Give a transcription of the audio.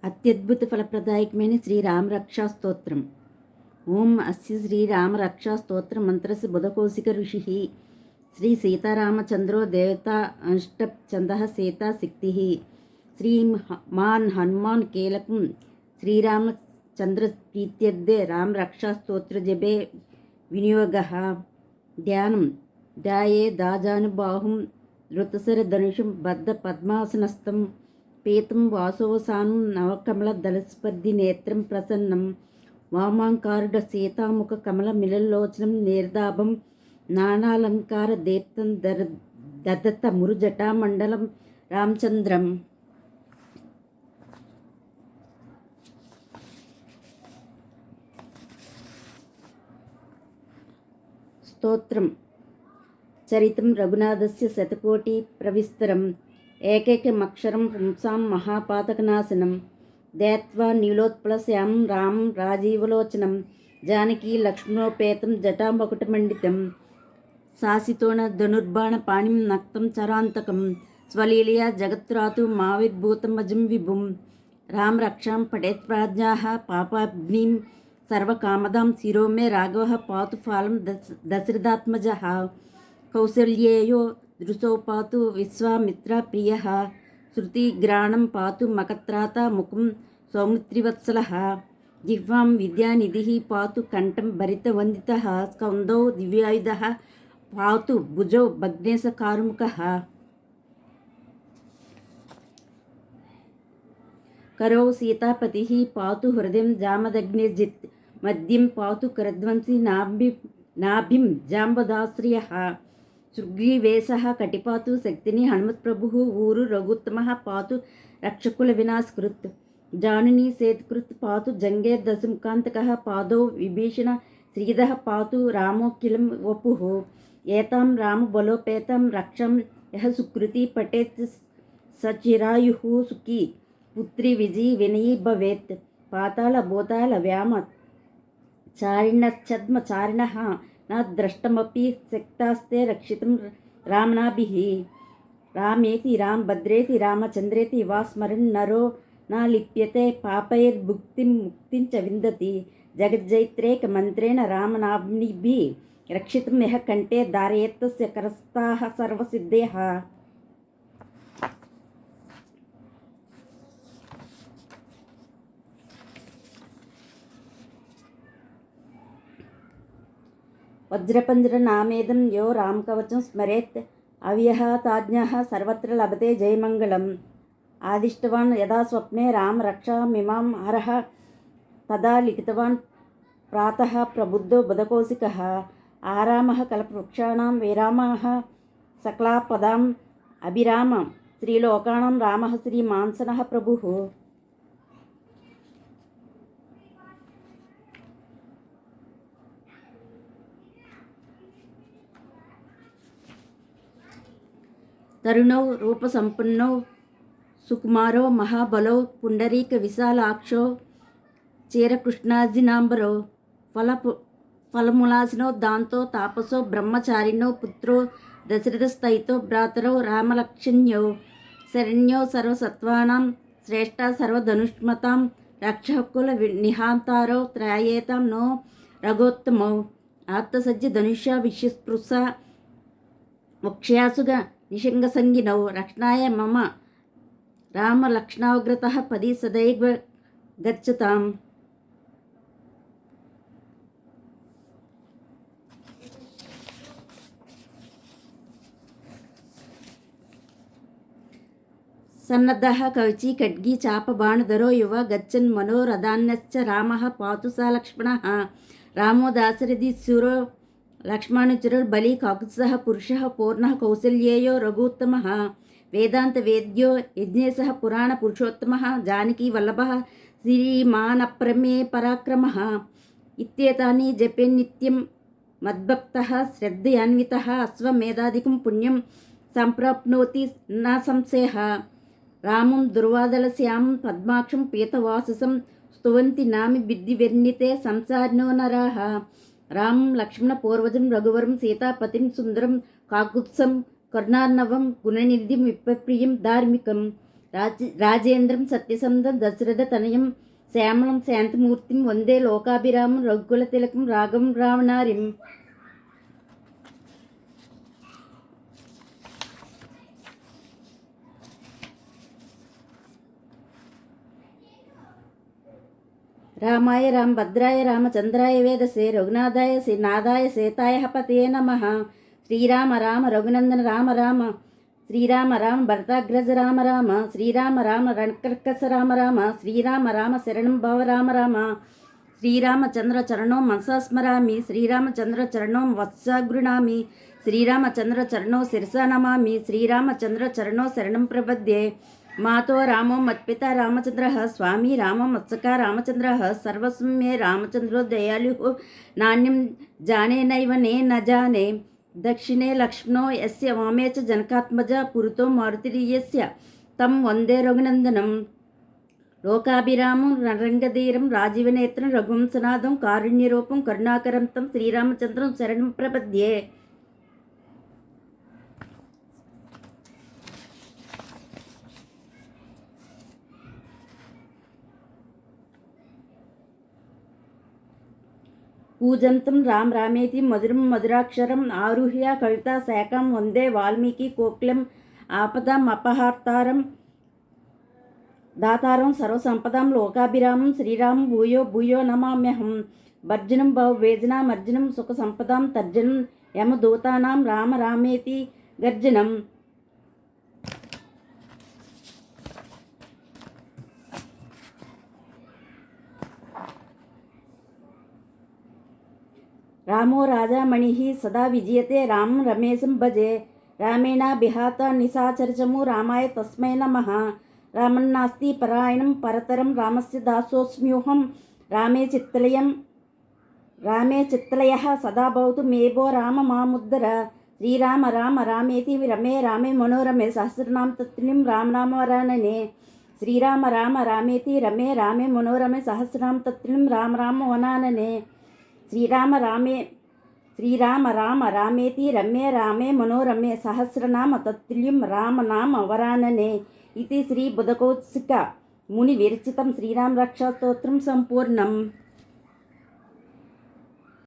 అత్యద్భుత ఫలప్రదాయకమైన శ్రీరామరక్షా స్తోత్రం. ఓం అస్య శ్రీరామరక్షా స్తోత్ర మంత్రస్య బుధకౌశిక ఋషి శ్రీ సీతారామచంద్రో దేవత అంష్ట ఛందః సీతా శక్తి శ్రీ మాన్ హనుమాన్ కీలకం శ్రీరామచంద్ర ప్రీత్యర్థే రామరక్షా స్తోత్ర జపే వినియోగ. ధ్యానం. ధ్యాయే దాజానుబాహుం ధృతశర ధనుషం బద్ధ పద్మాసనస్థం పీతం వాసోవసానం నవకమల దళస్పర్ధి నేత్రం ప్రసన్నం వామాంకారుడ సీతాముఖ కమల మిలల్లోచనం నిర్దాభం నానాలంకార దీప్తం దదత్త మురుజటామండలం రామచంద్రం. స్తోత్రం. చరితం రఘునాథస్య శతకోటి ప్రవిస్తరం ఏకైకమక్షరం పుంసాం మహాపాతకనాశనం దయత్వా నీలోత్పలశ్యామం రామం రాజీవలోచనం జానకీ లక్ష్మణోపేతం జటామకుటమండితం శాసితోన ధనుర్బాణ పాణిం నక్తం చరాంతకం స్వలీలయా జగత్రాతు మావిర్భూతమజం విభుం రామ రక్షాం పఠేత్ ప్రాజ్ఞాః పాపాగ్నిం సర్వకామదాం శిరో మే రాఘవః పాతు ఫాలం దశరథాత్మజః కౌసల్యేయో దృశో పాతు విశ్వామిత్ర ప్రియః శృతిగ్రాణం పాతు మకత్రాత ముఖం సౌమిత్రివత్సలః జిహ్వాం విద్యానిధిః పాతు కంఠం భరితవందితః స్కందౌ దివ్యాయుధః పాతు భుజౌ భగ్నేశకారుముఖః కరౌ సీతాపతిః పాతు హృదయం జామదగ్నిర్జిత్ మద్యం పాతు కరధ్వంసి నాభిం జాంబదాశ్రయః సుగ్రీవేశः కటిపాతు శక్తిని హనుమత్ప్రభుః ఊరు రఘుత్తమః పాతు రక్షకుల వినాశకృత్ జానుని సేత్కృత్ పాతు జంగేర్దశముఖాంతకः పాదౌ విభీషణ శ్రీదః పాతు రామోకిలం వపుః ఏతాం రామబలోపేతాం రక్షాం యః సుకృతి పఠేత్ సచిరాయుః సుఖీ పుత్రి విజయీ వినయీ భవేత్ పాతాళ భూతాళ వ్యామ చారిణశ్చద్మచారిణః నా ద్రష్టమపి శక్తాస్తే రక్షితం రామ్నాభిః రామేతి రామభద్రేతి రామచంద్రేతి వా స్మరన్ నరో నా లిప్యతే పాపైర్భుక్తిం ముక్తిం చ విందతి జగజ్జైత్రేక మంత్రేణ రామనామ్నిభిః రక్షితం యః కంఠే ధారయేత్తస్య కరస్థాః సర్వసిద్ధయః. వజ్రపంజరనామేదం యో రామకవచం స్మరేత్ అవ్యహతాజ్ఞః సర్వత్ర లభతే జయమంగళం. ఆదిష్టవాన్ యదా స్వప్నే రామరక్షామిమాం హరః తదా లిఖితవాన్ ప్రాతః ప్రబుద్ధో బుధకౌశికः ఆరామః కల్పవృక్షాణాం విరామః సకలాపదాం అభిరామ శ్రీలోకానాం రామః శ్రీమాంసనః ప్రభుః. తరుణౌ రూపసంపన్నౌ సుకుమారో మహాబలౌ పుండరీక విశాలాక్షో చీరకృష్ణాజినాంబరో ఫలములాసినో దాంతో తాపసో బ్రహ్మచారిణో పుత్రో దశరథస్థయితో భ్రాతరో రామలక్ష్మణ్యో శరణ్యో సర్వసత్వానాం శ్రేష్ఠ సర్వధనుష్మతాం రక్షకుల నిహాంతారో త్రాయేతాం నో రఘోత్తమౌ ఆత్మసజ్జ ధనుష్య విశ్వస్పృశ వక్ష్యాసుగా నిషంగసంగినౌ రక్షణాయ మమ రామలక్ష్మణాగ్రతః పది సదైవ గచ్చతాం. సన్నద్ధః కవచీ ఖడ్గీ చాపబాణధరో యువ గచ్చన్ మనోరథాన్యశ్చ రామః పాతు స లక్ష్మణः రామో దాశరథి శూరో లక్ష్మణుచిరో బలి కాకుత్సః పురుషः పూర్ణः కౌసల్యేయో రఘుత్తమः వేదాంత వేద్యో యజ్ఞేశः పురాణ పురుషోత్తమः జానకీ వల్లభः శ్రీమానప్రమే పరాక్రమः ఇత్యేతాని జపేన్నిత్యం మద్భక్తः శ్రద్ధయాన్వితः అశ్వమేధాదికం పుణ్యం సంప్రాప్నోతి న సంశయः. రామం దుర్వాదలశ్యామం పద్మాక్షం పీతవాససం స్తువంతి నామి బిద్ధివర్ణితే సంసారిణో నరాః రామం లక్ష్మణ పూర్వజం రఘువరం సీతాపతిం సుందరం కాకుత్సం కరుణార్ణవం గుణనిధిం విప్రప్రియం ధార్మికం రాజేంద్రం సత్యసంధం దశరథతనయం శ్యామలం శాంతమూర్తిం వందే లోకాభిరామం రఘుకుల తిలకం రాఘవం రావణారిం. రామాయ రామభద్రాయ రామచంద్రాయ వేదసే రఘునాథాయ నాదాయ సీతాయ పతయే నమః. శ్రీరామ రామ రఘునందన రామ రామ శ్రీరామ రామ భరతాగ్రజ రామ రామ శ్రీరామ రామ రణకర్కస రామ రామ శ్రీరామ రామ శరణం భవ రామ రామ. శ్రీరామచంద్ర చరణో మనసా స్మరామి శ్రీరామచంద్ర చరణో వత్సగృణామి శ్రీరామచంద్ర చరణో శిరసా నమామి శ్రీరామచంద్ర చరణో శరణం ప్రపద్యే. మాతో రామో మత్పిత రామచంద్ర స్వామి రామో మత్సకా రామచంద్ర సర్వస్వం మే రామచంద్రో దయాళు నాణ్యం జానే నైవ నే న జానే. దక్షిణే లక్ష్మణో యస్య వామే చ జనకాత్మజ పురుతో మారుతిర్యస్య తం వందే రఘునందనం. లోకాభిరామం రంగధీరం రాజీవనేత్రం రఘువంశనాథం కారుణ్యరూపం కరుణాకరం తం శ్రీరామచంద్రం శరణం ప్రపద్యే. పూజంతం రామ రామేతి మధురం మధురాక్షరం ఆరుహ్య కవితా శాఖం వందే వాల్మీకి కోకిలం ఆపదాం అపహార్తారం దాతారం సర్వసంపదాం లోకాభిరామం శ్రీరామం భూయో భూయో నమామ్యహం. భర్జనం భవవేజనామర్జనం సుఖ సంపదాం తర్జనం యమదూతానాం రామ రామేతి గర్జనం. రామో రాజామణి సదా విజయతే రామం రమేశం భజే. రామేణ బిహాత నిశాచరచము రామాయ తస్మై నమః. రామన్నాస్తి పరాయణం పరతరం రామస్య దాసోస్మ్యూహం. రామే చిత్లయః సదా భవతు మేభో రామ మాముద్దర. శ్రీరామ రామ రామేతి రమే రామే మనోరమే సహస్రనామ తత్తుల్యం రామనామవరాననే. శ్రీరామ రామ రామేతి రమే రామే మనోరమే సహస్రనామ తత్తుల్యం రామ రామ వనాననే. శ్రీరామ రామ రామేతి రమ్య రామే మనోరమే సహస్రనామ తత్తుల్యం రామనామ వరాననే. ఇది శ్రీ బుధకౌత్సిక ముని విరచితం శ్రీరామ రక్షా స్తోత్రం సంపూర్ణం.